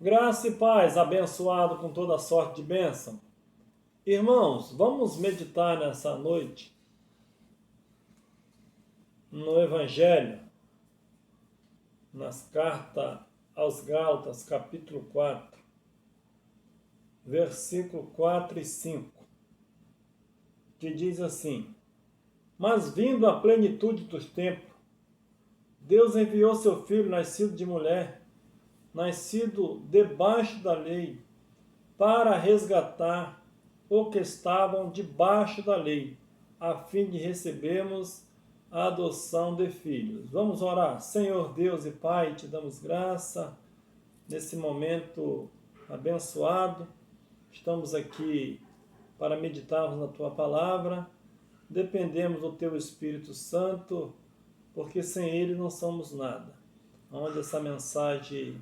Graça e paz, abençoado com toda sorte de bênção. Irmãos, vamos meditar nessa noite no Evangelho, nas cartas aos Gálatas, capítulo 4, versículo 4 e 5, que diz assim: Mas vindo a plenitude dos tempos, Deus enviou seu Filho, nascido de mulher, nascido debaixo da lei, para resgatar o que estavam debaixo da lei, a fim de recebermos a adoção de filhos. Vamos orar. Senhor Deus e Pai, te damos graça nesse momento abençoado. Estamos aqui para meditarmos na Tua Palavra. Dependemos do Teu Espírito Santo, porque sem Ele não somos nada. Onde essa mensagem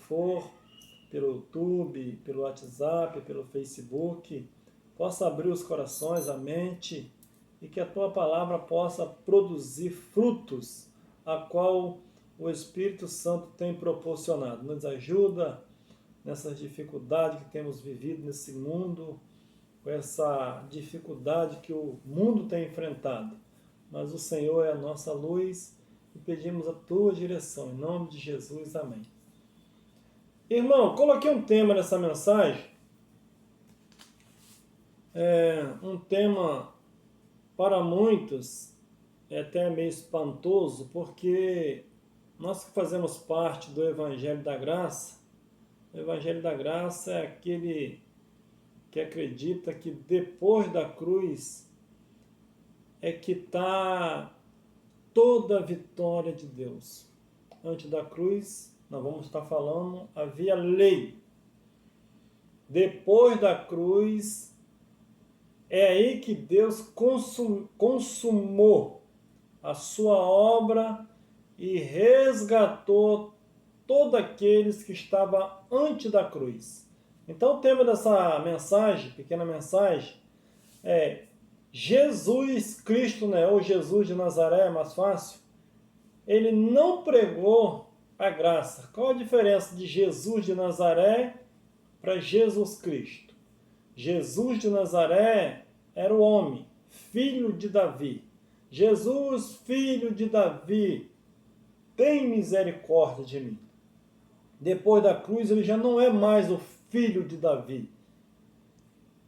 for, pelo YouTube, pelo WhatsApp, pelo Facebook, possa abrir os corações, a mente, e que a Tua Palavra possa produzir frutos, a qual o Espírito Santo tem proporcionado. Nos ajuda nessas dificuldades que temos vivido nesse mundo, com essa dificuldade que o mundo tem enfrentado. Mas o Senhor é a nossa luz e pedimos a Tua direção. Em nome de Jesus, amém. Irmão, coloquei um tema nessa mensagem, um tema para muitos é até meio espantoso, porque nós que fazemos parte do Evangelho da Graça, o Evangelho da Graça é aquele que acredita que depois da cruz é que está toda a vitória de Deus. Antes da cruz, nós vamos estar falando, havia lei. Depois da cruz, é aí que Deus consumou a sua obra e resgatou todos aqueles que estavam antes da cruz. Então o tema dessa mensagem, pequena mensagem, é Jesus Cristo, né, ou Jesus de Nazaré, é mais fácil, ele não pregou a graça. Qual a diferença de Jesus de Nazaré para Jesus Cristo? Jesus de Nazaré era o homem, filho de Davi. Jesus, filho de Davi, tem misericórdia de mim. Depois da cruz, ele já não é mais o filho de Davi.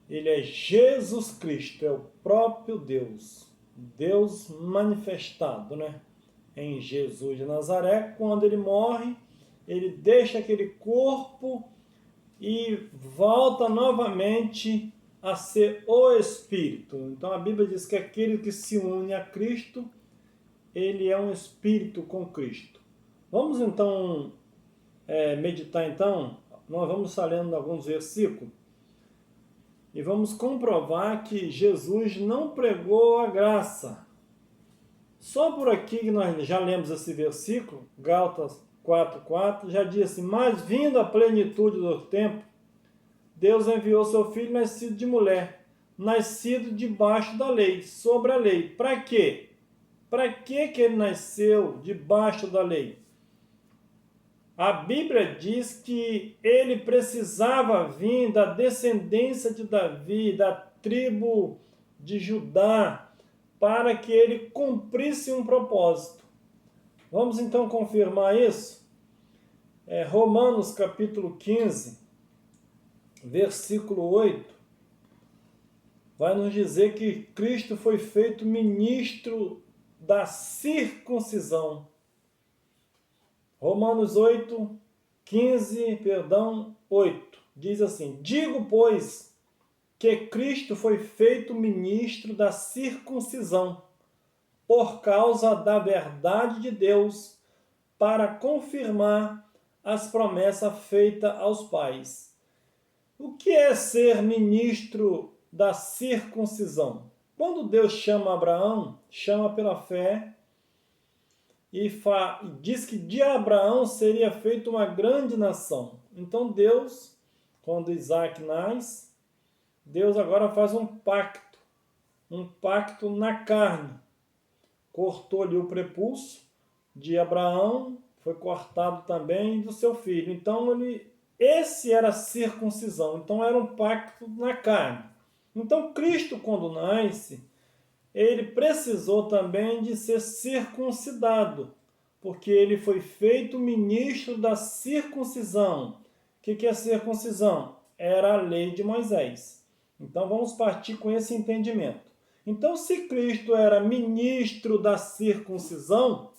Ele é Jesus Cristo, é o próprio Deus. Deus manifestado, né? Em Jesus de Nazaré. Quando ele morre, ele deixa aquele corpo e volta novamente a ser o Espírito. Então a Bíblia diz que aquele que se une a Cristo, ele é um Espírito com Cristo. Vamos então meditar então, nós vamos estar lendo alguns versículos e vamos comprovar que Jesus não pregou a graça. Só por aqui que nós já lemos esse versículo, Gálatas 4:4, já diz assim: Mas vindo a plenitude do tempo, Deus enviou seu Filho nascido de mulher, nascido debaixo da lei, sobre a lei. Para quê? Para que ele nasceu debaixo da lei? A Bíblia diz que ele precisava vir da descendência de Davi, da tribo de Judá, para que ele cumprisse um propósito. Vamos então confirmar isso? Romanos capítulo 15, versículo 8, vai nos dizer que Cristo foi feito ministro da circuncisão. Romanos 8, 8, diz assim: Digo, pois, que Cristo foi feito ministro da circuncisão, por causa da verdade de Deus, para confirmar as promessas feitas aos pais. O que é ser ministro da circuncisão? Quando Deus chama Abraão, chama pela fé, e diz que de Abraão seria feita uma grande nação. Então Deus, quando Isaac nasce, Deus agora faz um pacto na carne. Cortou-lhe o prepúcio de Abraão, foi cortado também do seu filho. Então ele Esse era a circuncisão, então era um pacto na carne. Então Cristo, quando nasce, ele precisou também de ser circuncidado, porque ele foi feito ministro da circuncisão. O que é circuncisão? Era a lei de Moisés. Então vamos partir com esse entendimento. Então, se Cristo era ministro da circuncisão,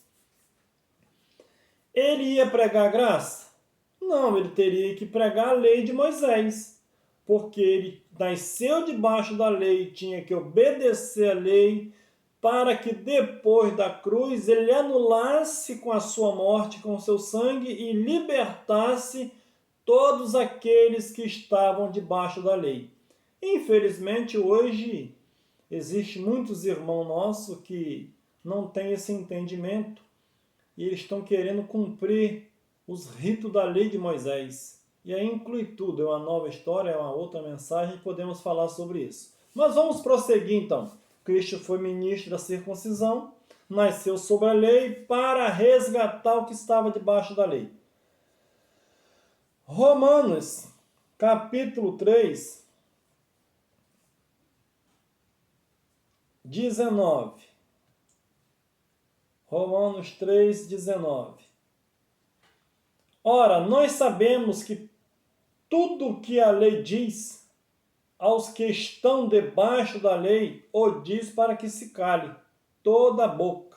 ele ia pregar graça? Não, ele teria que pregar a lei de Moisés, porque ele nasceu debaixo da lei, tinha que obedecer a lei, para que depois da cruz ele anulasse com a sua morte, com o seu sangue, e libertasse todos aqueles que estavam debaixo da lei. Infelizmente, hoje, existem muitos irmãos nossos que não têm esse entendimento e eles estão querendo cumprir os ritos da lei de Moisés. E aí inclui tudo, é uma nova história, é uma outra mensagem, podemos falar sobre isso. Mas vamos prosseguir então. Cristo foi ministro da circuncisão, nasceu sobre a lei para resgatar o que estava debaixo da lei. Romanos, capítulo 3, 19. Romanos 3, 19. Ora, nós sabemos que tudo o que a lei diz, aos que estão debaixo da lei, o diz para que se cale toda a boca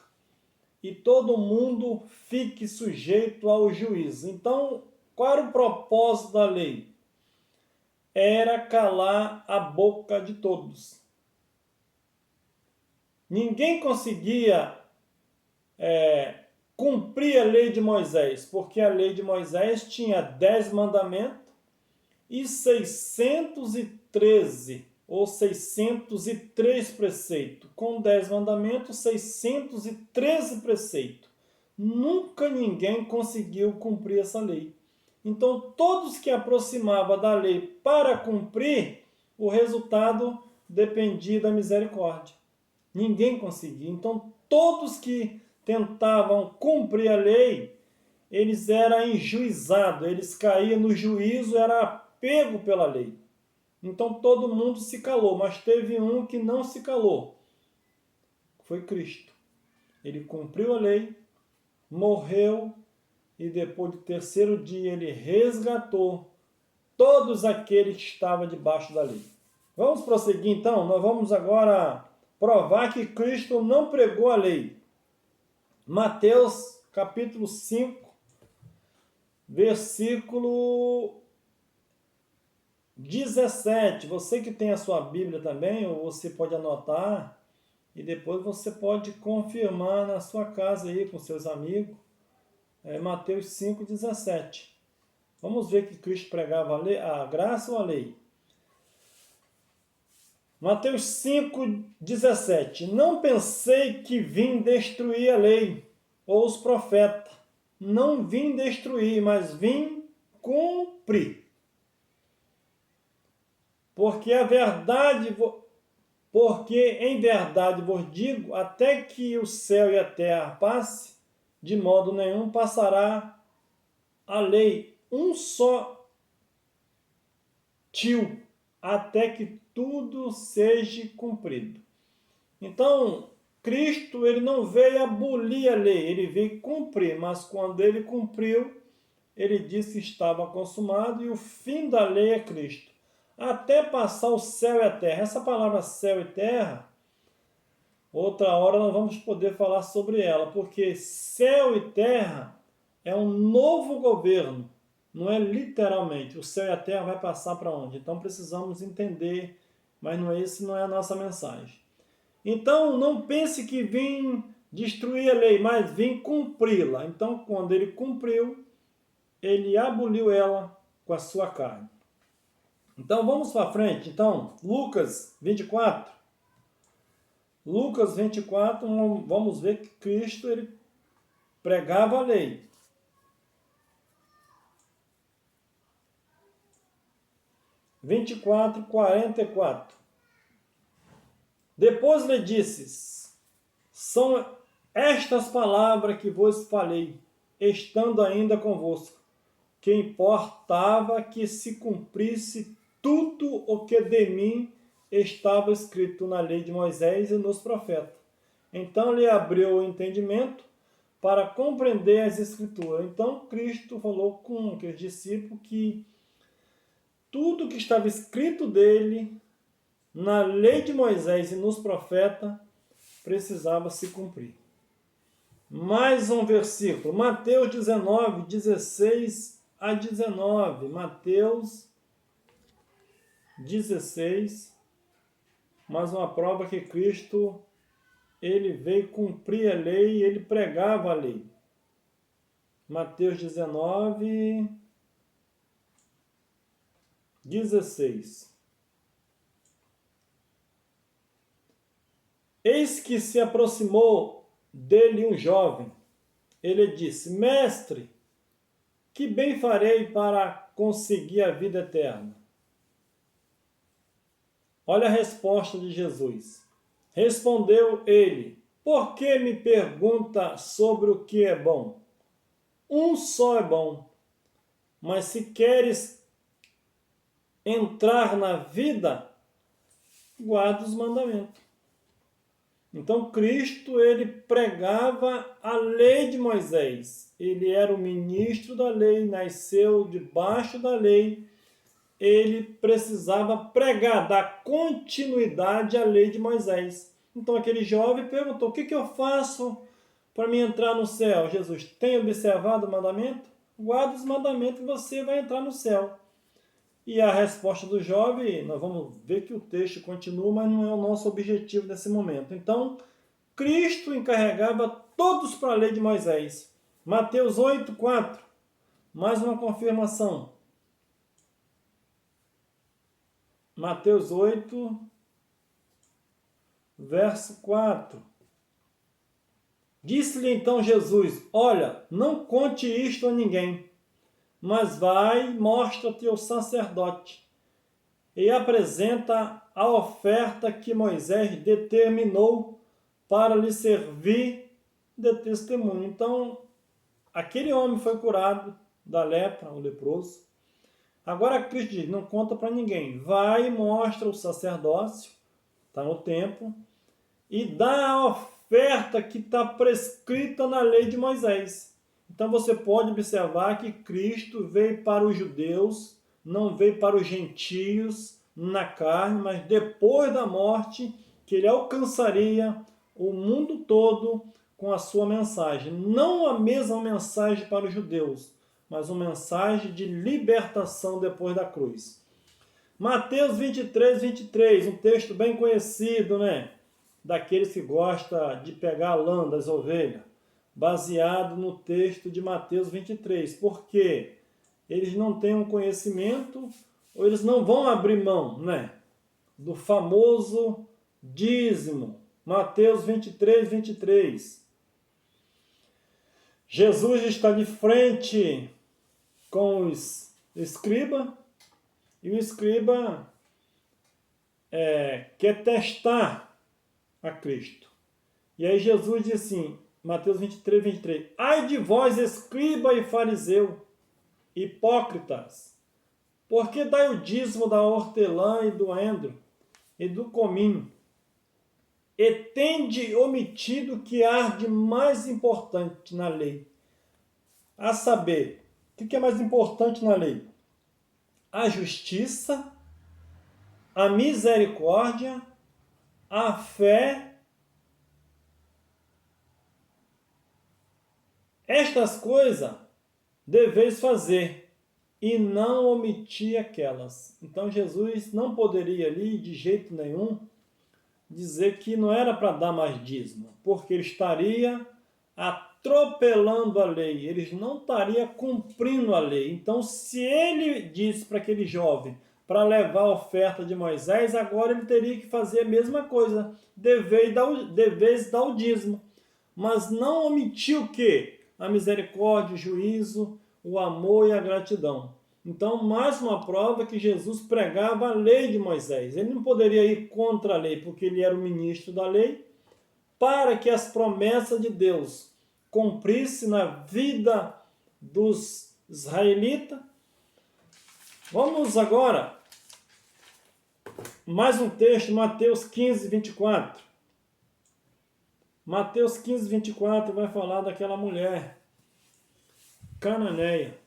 e todo mundo fique sujeito ao juízo. Então, qual era o propósito da lei? Era calar a boca de todos. Ninguém conseguia cumprir a lei de Moisés, porque a lei de Moisés tinha 10 mandamentos e 613 ou 603 preceitos. Com 10 mandamentos, 613 preceitos. Nunca ninguém conseguiu cumprir essa lei. Então, todos que aproximavam da lei para cumprir, o resultado dependia da misericórdia. Ninguém conseguia. Então, todos que tentavam cumprir a lei, eles eram enjuizados, eles caíam no juízo, era pego pela lei. Então todo mundo se calou, mas teve um que não se calou. Foi Cristo. Ele cumpriu a lei, morreu e depois do terceiro dia ele resgatou todos aqueles que estavam debaixo da lei. Vamos prosseguir então? Nós vamos agora provar que Cristo não pregou a lei. Mateus capítulo 5, versículo 17. Você que tem a sua Bíblia também, ou você pode anotar, e depois você pode confirmar na sua casa aí com seus amigos. Mateus 5, 17. Vamos ver que Cristo pregava a lei, a graça ou a lei? Mateus 5, 17. Não pensei que vim destruir a lei ou os profetas. Não vim destruir, mas vim cumprir. Porque em verdade vos digo, até que o céu e a terra passe, de modo nenhum passará a lei um só tio, até que tudo seja cumprido. Então, Cristo ele não veio abolir a lei, ele veio cumprir, mas quando ele cumpriu, ele disse que estava consumado e o fim da lei é Cristo. Até passar o céu e a terra. Essa palavra céu e terra, outra hora nós vamos poder falar sobre ela, porque céu e terra é um novo governo, não é literalmente. O céu e a terra vai passar para onde? Então precisamos entender, mas esse não é a nossa mensagem. Então não pense que vim destruir a lei, mas vim cumpri-la. Então quando ele cumpriu, ele aboliu ela com a sua carne. Então vamos para frente. Então, Lucas 24. Lucas 24, vamos ver que Cristo ele pregava a lei. Vinte e quatro, 44. Depois lhe disse: são estas palavras que vos falei, estando ainda convosco. que importava que se cumprisse tudo o que de mim estava escrito na lei de Moisés e nos profetas. Então lhe abriu o entendimento para compreender as Escrituras. Então Cristo falou com aqueles discípulos que tudo que estava escrito dele na lei de Moisés e nos profetas precisava se cumprir. Mais um versículo, Mateus 19, 16 a 19. Mateus 16, mais uma prova que Cristo, ele veio cumprir a lei e ele pregava a lei. Mateus 19, 16. Eis que se aproximou dele um jovem. Ele disse: Mestre, que bem farei para conseguir a vida eterna? Olha a resposta de Jesus. Respondeu ele: Por que me pergunta sobre o que é bom? Um só é bom. Mas se queres entrar na vida, guarda os mandamentos. Então Cristo, ele pregava a lei de Moisés. Ele era o ministro da lei, nasceu debaixo da lei. Ele precisava pregar, dar continuidade à lei de Moisés. Então aquele jovem perguntou: o que eu faço para me entrar no céu? Jesus: tem observado o mandamento? Guarda os mandamentos e você vai entrar no céu. E a resposta do jovem, nós vamos ver que o texto continua, mas não é o nosso objetivo nesse momento. Então, Cristo encarregava todos para a lei de Moisés. Mateus 8, 4. Mais uma confirmação. Mateus 8, verso 4. Disse-lhe então Jesus: Olha, não conte isto a ninguém, mas vai e mostra-te ao sacerdote e apresenta a oferta que Moisés determinou para lhe servir de testemunho. Então, aquele homem foi curado da lepra, o leproso. Agora Cristo diz: não conta para ninguém. Vai e mostra o sacerdócio, está no templo, e dá a oferta que está prescrita na lei de Moisés. Então você pode observar que Cristo veio para os judeus, não veio para os gentios na carne, mas depois da morte, que ele alcançaria o mundo todo com a sua mensagem. Não a mesma mensagem para os judeus, mas uma mensagem de libertação depois da cruz. Mateus 23, 23, um texto bem conhecido, né? Daqueles que gostam de pegar a lã das ovelhas, baseado no texto de Mateus 23, porque eles não têm um conhecimento, ou eles não vão abrir mão, né? Do famoso dízimo. Mateus 23, 23. Jesus está de frente com os escribas, e o escriba quer testar a Cristo. E aí Jesus diz assim, Mateus 23, 23, ai de vós, escriba e fariseu, hipócritas, porque dai o dízimo da hortelã e do endro e do cominho, e tende omitido o que há de mais importante na lei, a saber, o que é mais importante na lei? A justiça, a misericórdia, a fé. Estas coisas deveis fazer, e não omitir aquelas. Então Jesus não poderia ali, de jeito nenhum, dizer que não era para dar mais dízimo, porque ele estaria atropelando a lei, ele não estaria cumprindo a lei. Então, se ele disse para aquele jovem para levar a oferta de Moisés, agora ele teria que fazer a mesma coisa, deveis dar o dízimo, mas não omitir o quê? A misericórdia, o juízo, o amor e a gratidão. Então, mais uma prova que Jesus pregava a lei de Moisés. Ele não poderia ir contra a lei, porque ele era o ministro da lei, para que as promessas de Deus cumprissem na vida dos israelita. Vamos agora, mais um texto, Mateus 15, 24. Mateus 15, 24 vai falar daquela mulher cananeia.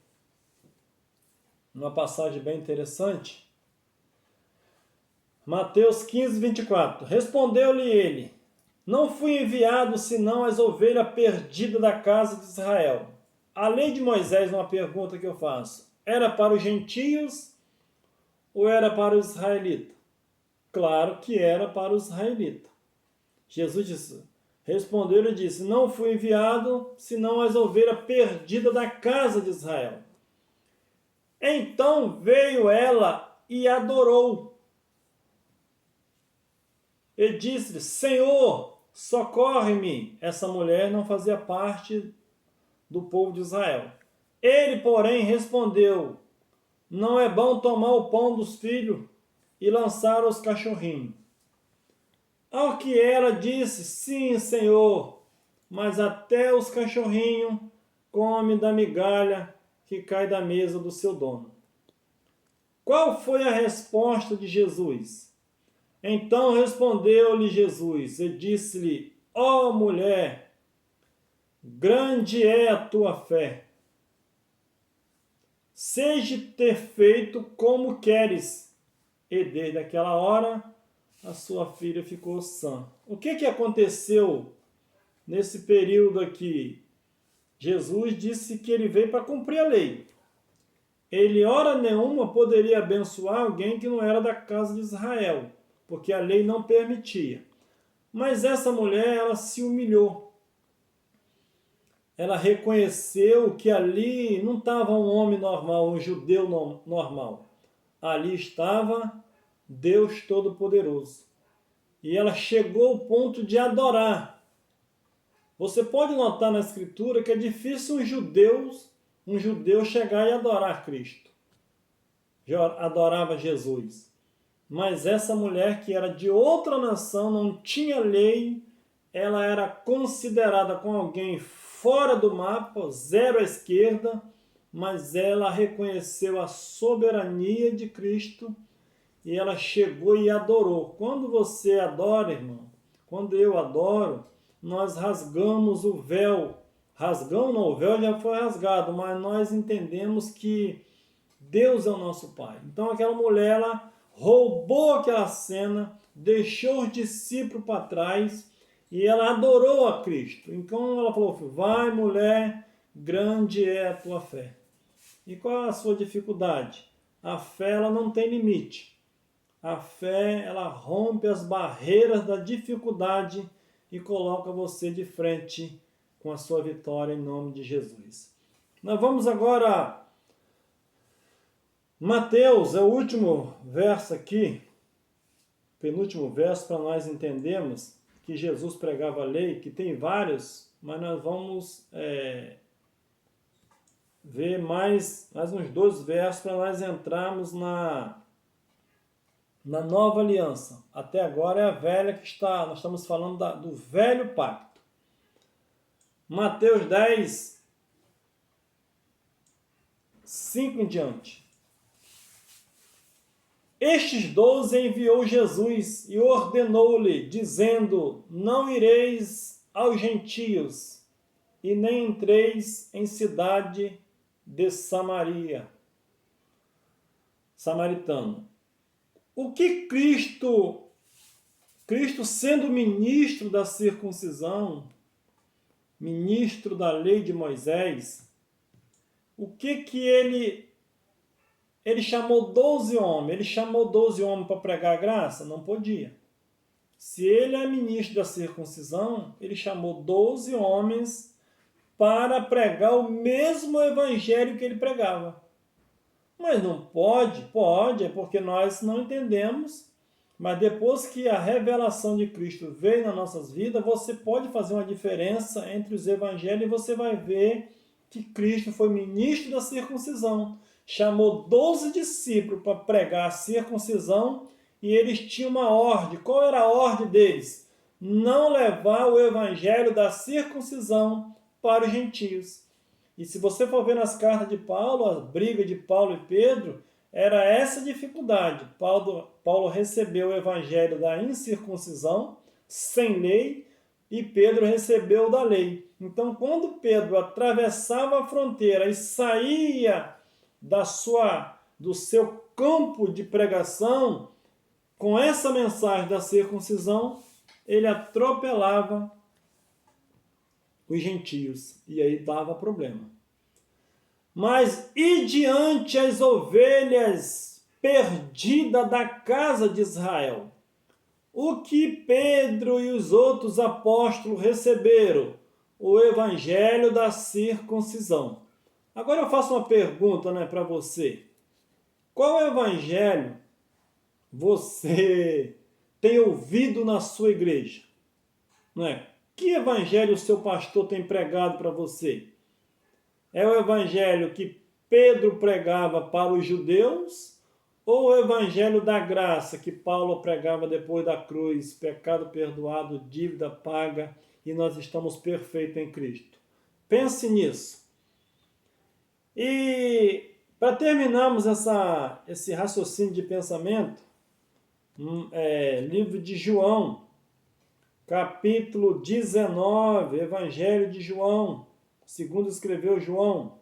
Uma passagem bem interessante. Mateus 15, 24. Respondeu-lhe ele: não fui enviado senão as ovelhas perdidas da casa de Israel. A lei de Moisés, uma pergunta que eu faço, era para os gentios ou era para os israelitas? Claro que era para os israelitas. Jesus disse, respondeu e disse, não fui enviado senão as ovelhas perdidas da casa de Israel. Então veio ela e adorou. E disse-lhe, Senhor, socorre-me. Essa mulher não fazia parte do povo de Israel. Ele, porém, respondeu, não é bom tomar o pão dos filhos e lançar aos cachorrinhos. Ao que ela disse, sim, Senhor, mas até os cachorrinhos comem da migalha que cai da mesa do seu dono. Qual foi a resposta de Jesus? Então respondeu-lhe Jesus e disse-lhe, ó mulher, grande é a tua fé. Seja ter feito como queres. E desde aquela hora, a sua filha ficou sã. O que aconteceu nesse período aqui? Jesus disse que ele veio para cumprir a lei. Ele, hora nenhuma, poderia abençoar alguém que não era da casa de Israel, porque a lei não permitia. Mas essa mulher, ela se humilhou. Ela reconheceu que ali não estava um homem normal, um judeu normal. Ali estava Deus Todo-Poderoso. E ela chegou ao ponto de adorar. Você pode notar na Escritura que é difícil um judeu chegar e adorar Cristo. Adorava Jesus. Mas essa mulher que era de outra nação, não tinha lei, ela era considerada como alguém fora do mapa, zero à esquerda, mas ela reconheceu a soberania de Cristo e ela chegou e adorou. Quando você adora, irmão, quando eu adoro, nós rasgamos o véu. Rasgamos não, o véu já foi rasgado, mas nós entendemos que Deus é o nosso Pai. Então aquela mulher, ela roubou aquela cena, deixou os discípulos para trás e ela adorou a Cristo. Então ela falou, vai mulher, grande é a tua fé. E qual é a sua dificuldade? A fé, ela não tem limite. A fé, ela rompe as barreiras da dificuldade e coloca você de frente com a sua vitória em nome de Jesus. Nós vamos agora... Mateus é o último verso aqui, penúltimo verso, para nós entendermos que Jesus pregava a lei, que tem vários, mas nós vamos ver mais uns 2 versos para nós entrarmos na nova aliança. Até agora é a velha nós estamos falando do velho pacto. Mateus 10, 5 em diante. Estes 12 enviou Jesus e ordenou-lhe, dizendo, não ireis aos gentios, e nem entreis em cidade de Samaritano. O que Cristo sendo ministro da circuncisão, ministro da lei de Moisés, o que ele chamou 12 homens? Ele chamou 12 homens para pregar a graça? Não podia. Se ele é ministro da circuncisão, ele chamou 12 homens para pregar o mesmo evangelho que ele pregava. Mas não pode? Pode, é porque nós não entendemos. Mas depois que a revelação de Cristo veio nas nossas vidas, você pode fazer uma diferença entre os evangelhos e você vai ver que Cristo foi ministro da circuncisão. Chamou 12 discípulos para pregar a circuncisão e eles tinham uma ordem. Qual era a ordem deles? Não levar o evangelho da circuncisão para os gentios. E se você for ver nas cartas de Paulo, a briga de Paulo e Pedro, era essa dificuldade. Paulo recebeu o evangelho da incircuncisão, sem lei, e Pedro recebeu da lei. Então, quando Pedro atravessava a fronteira e saía do seu campo de pregação, com essa mensagem da circuncisão, ele atropelava os gentios, e aí dava problema. Mas e diante as ovelhas perdidas da casa de Israel? O que Pedro e os outros apóstolos receberam? O evangelho da circuncisão. Agora eu faço uma pergunta, para você. Qual evangelho você tem ouvido na sua igreja? Não é? Que evangelho o seu pastor tem pregado para você? É o evangelho que Pedro pregava para os judeus ou o evangelho da graça que Paulo pregava depois da cruz, pecado perdoado, dívida paga e nós estamos perfeitos em Cristo? Pense nisso. E para terminarmos esse raciocínio de pensamento, livro de João, capítulo 19, Evangelho de João, segundo escreveu João,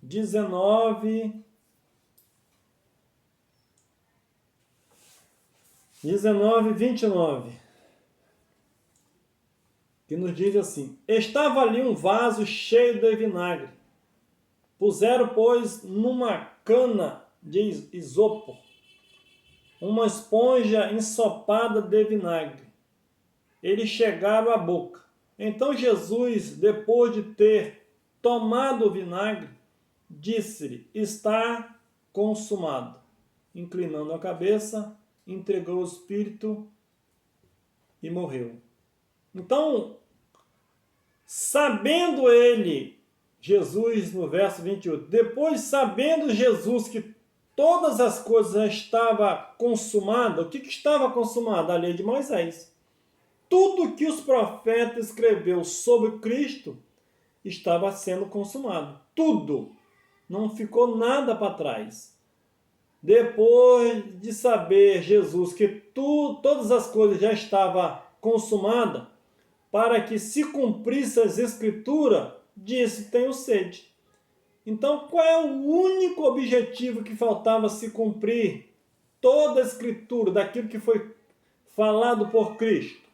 19, 29, que nos diz assim: estava ali um vaso cheio de vinagre. Puseram, pois, numa cana de isopo, uma esponja ensopada de vinagre. Eles chegaram à boca. Então Jesus, depois de ter tomado o vinagre, disse-lhe: está consumado. Inclinando a cabeça, entregou o espírito e morreu. Então, sabendo ele, Jesus, no verso 28, depois sabendo Jesus que todas as coisas já estavam consumadas, o que estava consumado? A lei de Moisés. Tudo que os profetas escreveu sobre Cristo estava sendo consumado. Tudo. Não ficou nada para trás. Depois de saber Jesus que todas as coisas já estavam consumadas, para que se cumprisse as Escrituras, disse: tenho sede. Então, qual é o único objetivo que faltava se cumprir? Toda a Escritura, daquilo que foi falado por Cristo,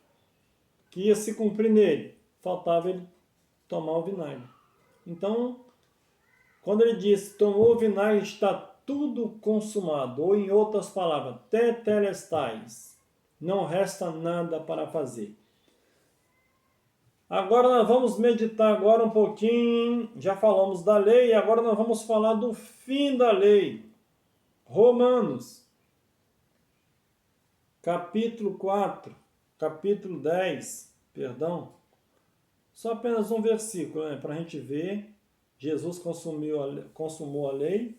que ia se cumprir nele, faltava ele tomar o vinagre. Então, quando ele disse: tomou o vinagre, está tudo consumado, ou em outras palavras, tetelestais, não resta nada para fazer. Agora nós vamos meditar agora um pouquinho, já falamos da lei, e agora nós vamos falar do fim da lei. Romanos, capítulo 10, só apenas um versículo, para a gente ver. Jesus consumou a lei,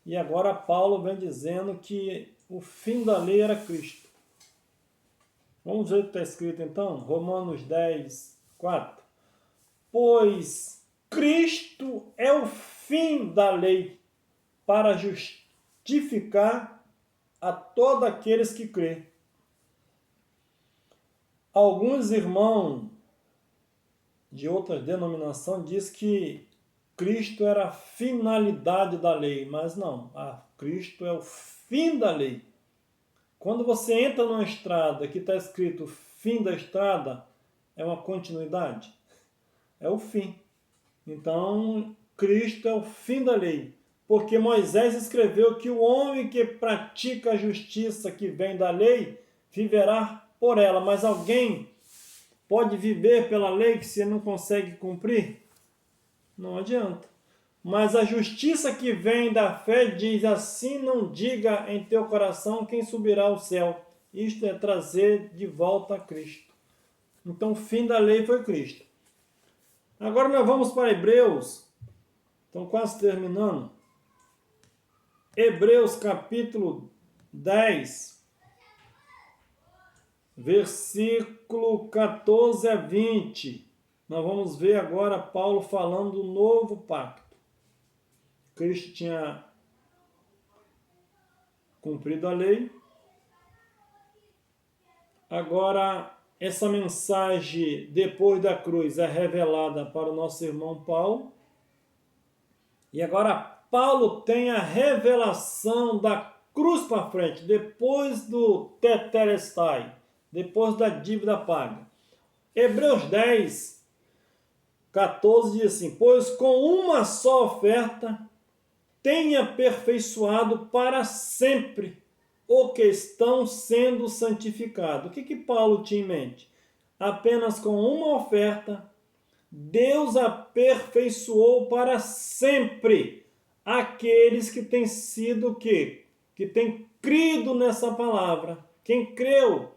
e agora Paulo vem dizendo que o fim da lei era Cristo. Vamos ver o que está escrito então? Romanos 10, 4. Pois Cristo é o fim da lei para justificar a todos aqueles que crêem. Alguns irmãos de outra denominação dizem que Cristo era a finalidade da lei, mas não, Cristo é o fim da lei. Quando você entra numa estrada que está escrito fim da estrada, é uma continuidade, é o fim. Então, Cristo é o fim da lei, porque Moisés escreveu que o homem que pratica a justiça que vem da lei, viverá por ela. Mas alguém pode viver pela lei que se não consegue cumprir? Não adianta. Mas a justiça que vem da fé diz: assim não diga em teu coração quem subirá ao céu. Isto é trazer de volta a Cristo. Então o fim da lei foi Cristo. Agora nós vamos para Hebreus. Estão quase terminando. Hebreus capítulo 10, versículo 14 a 20. Nós vamos ver agora Paulo falando do novo pacto. Cristo tinha cumprido a lei. Agora, essa mensagem depois da cruz é revelada para o nosso irmão Paulo. E agora Paulo tem a revelação da cruz para frente, depois do tetelestai, depois da dívida paga. Hebreus 10, 14 diz assim: pois com uma só oferta tem aperfeiçoado para sempre o que estão sendo santificados. O que Paulo tinha em mente? Apenas com uma oferta, Deus aperfeiçoou para sempre aqueles que têm sido o quê? Que têm crido nessa palavra. Quem creu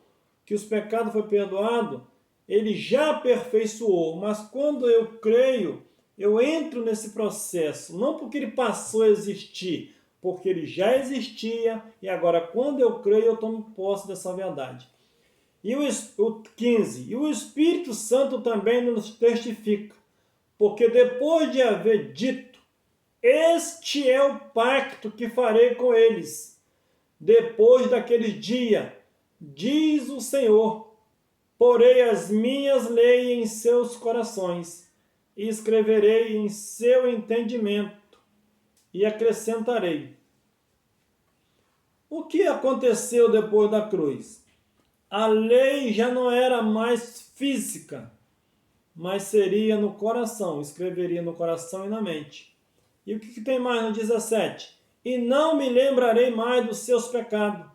que os pecados foram perdoados, ele já aperfeiçoou. Mas quando eu creio, eu entro nesse processo, não porque ele passou a existir, porque ele já existia, e agora quando eu creio, eu tomo posse dessa verdade. E o 15, e o Espírito Santo também nos testifica, porque depois de haver dito, este é o pacto que farei com eles, depois daquele dia, diz o Senhor, porei as minhas leis em seus corações, e escreverei em seu entendimento, e acrescentarei. O que aconteceu depois da cruz? A lei já não era mais física, mas seria no coração, escreveria no coração e na mente. E o que tem mais no 17? E não me lembrarei mais dos seus pecados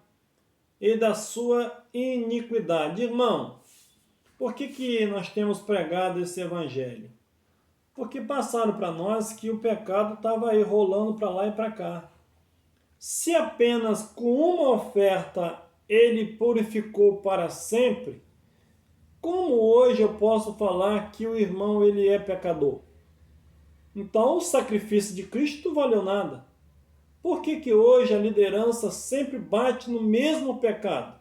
e da sua iniquidade. Irmão, por que nós temos pregado esse evangelho? Porque passaram para nós que o pecado estava aí rolando para lá e para cá. Se apenas com uma oferta ele purificou para sempre, como hoje eu posso falar que o irmão ele é pecador? Então o sacrifício de Cristo não valeu nada. Por que hoje a liderança sempre bate no mesmo pecado?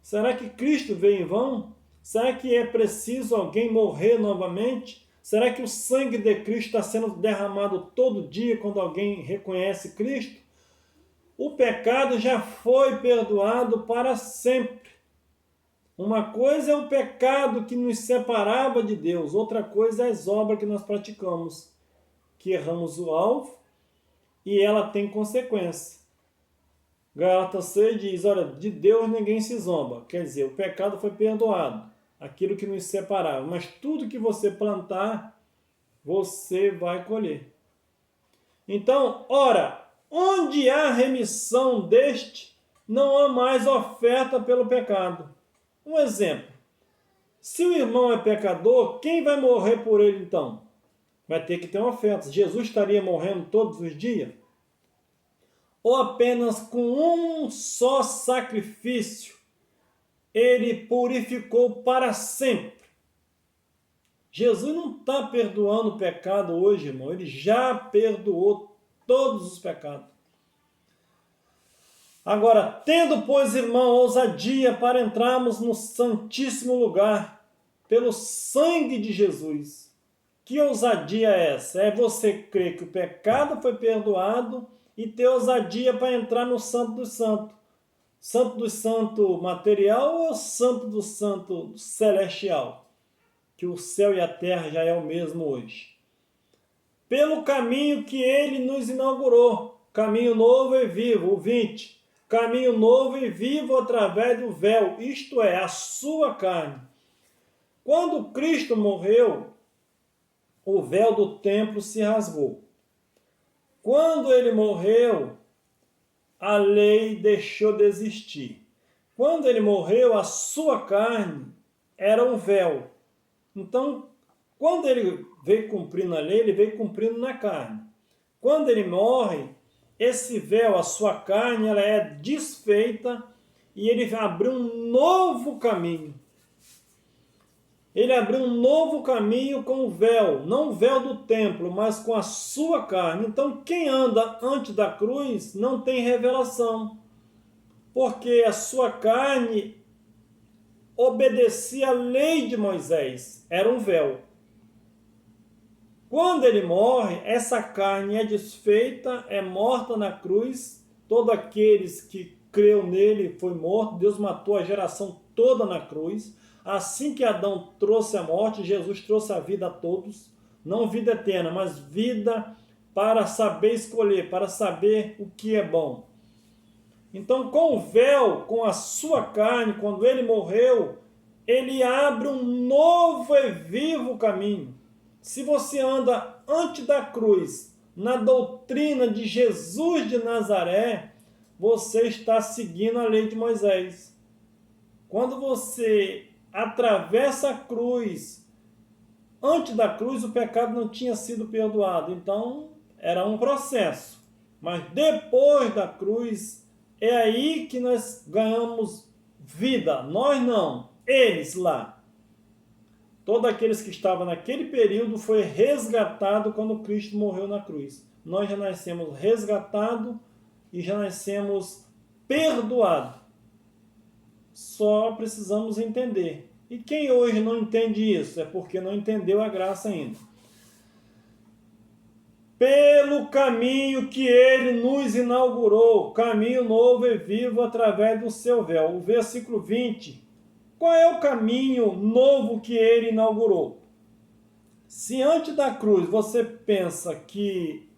Será que Cristo veio em vão? Será que é preciso alguém morrer novamente? Será que o sangue de Cristo está sendo derramado todo dia quando alguém reconhece Cristo? O pecado já foi perdoado para sempre. Uma coisa é o pecado que nos separava de Deus, outra coisa é as obras que nós praticamos, que erramos o alvo e ela tem consequência. Gálatas 6 diz, olha, de Deus ninguém se zomba. Quer dizer, o pecado foi perdoado, aquilo que nos separava. Mas tudo que você plantar, você vai colher. Então, ora, onde há remissão deste, não há mais oferta pelo pecado. Um exemplo. Se o irmão é pecador, quem vai morrer por ele então? Vai ter que ter uma oferta. Jesus estaria morrendo todos os dias? Ou apenas com um só sacrifício, ele purificou para sempre? Jesus não está perdoando o pecado hoje, irmão. Ele já perdoou todos os pecados. Agora, tendo, pois, irmão, ousadia para entrarmos no santíssimo lugar, pelo sangue de Jesus. Que ousadia é essa? É você crer que o pecado foi perdoado e ter ousadia para entrar no Santo dos Santos. Santo do Santo material ou Santo do Santo celestial? Que o céu e a terra já é o mesmo hoje. Pelo caminho que ele nos inaugurou, caminho novo e vivo, o 20. Caminho novo e vivo através do véu, isto é, a sua carne. Quando Cristo morreu, o véu do templo se rasgou. Quando ele morreu, a lei deixou de existir. Quando ele morreu, a sua carne era um véu. Então, quando ele veio cumprindo a lei, ele veio cumprindo na carne. Quando ele morre, esse véu, a sua carne, ela é desfeita e ele abriu um novo caminho. Ele abriu um novo caminho com o véu, não o véu do templo, mas com a sua carne. Então, quem anda antes da cruz não tem revelação, porque a sua carne obedecia a lei de Moisés, era um véu. Quando ele morre, essa carne é desfeita, é morta na cruz, todos aqueles que creu nele foi morto, Deus matou a geração toda na cruz. Assim que Adão trouxe a morte, Jesus trouxe a vida a todos, não vida eterna, mas vida para saber escolher, para saber o que é bom. Então, com o véu, com a sua carne, quando ele morreu, ele abre um novo e vivo caminho. Se você anda antes da cruz, na doutrina de Jesus de Nazaré, você está seguindo a lei de Moisés. Quando você atravessa a cruz, antes da cruz o pecado não tinha sido perdoado, então era um processo. Mas depois da cruz, é aí que nós ganhamos vida. Nós não, eles lá. Todos aqueles que estavam naquele período foi resgatado quando Cristo morreu na cruz. Nós já nascemos resgatados e já nascemos perdoados. Só precisamos entender. E quem hoje não entende isso é porque não entendeu a graça ainda. Pelo caminho que ele nos inaugurou, caminho novo e vivo através do seu véu. O versículo 20. Qual é o caminho novo que ele inaugurou? Se antes da cruz você pensa que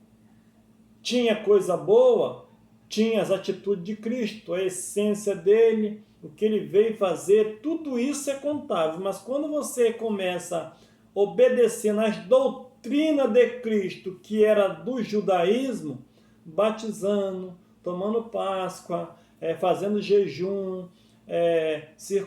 tinha coisa boa, tinha as atitudes de Cristo, a essência dele, o que ele veio fazer, tudo isso é contável. Mas quando você começa a obedecer nas doutrinas de Cristo, que era do judaísmo, batizando, tomando Páscoa, fazendo jejum, circuncisão,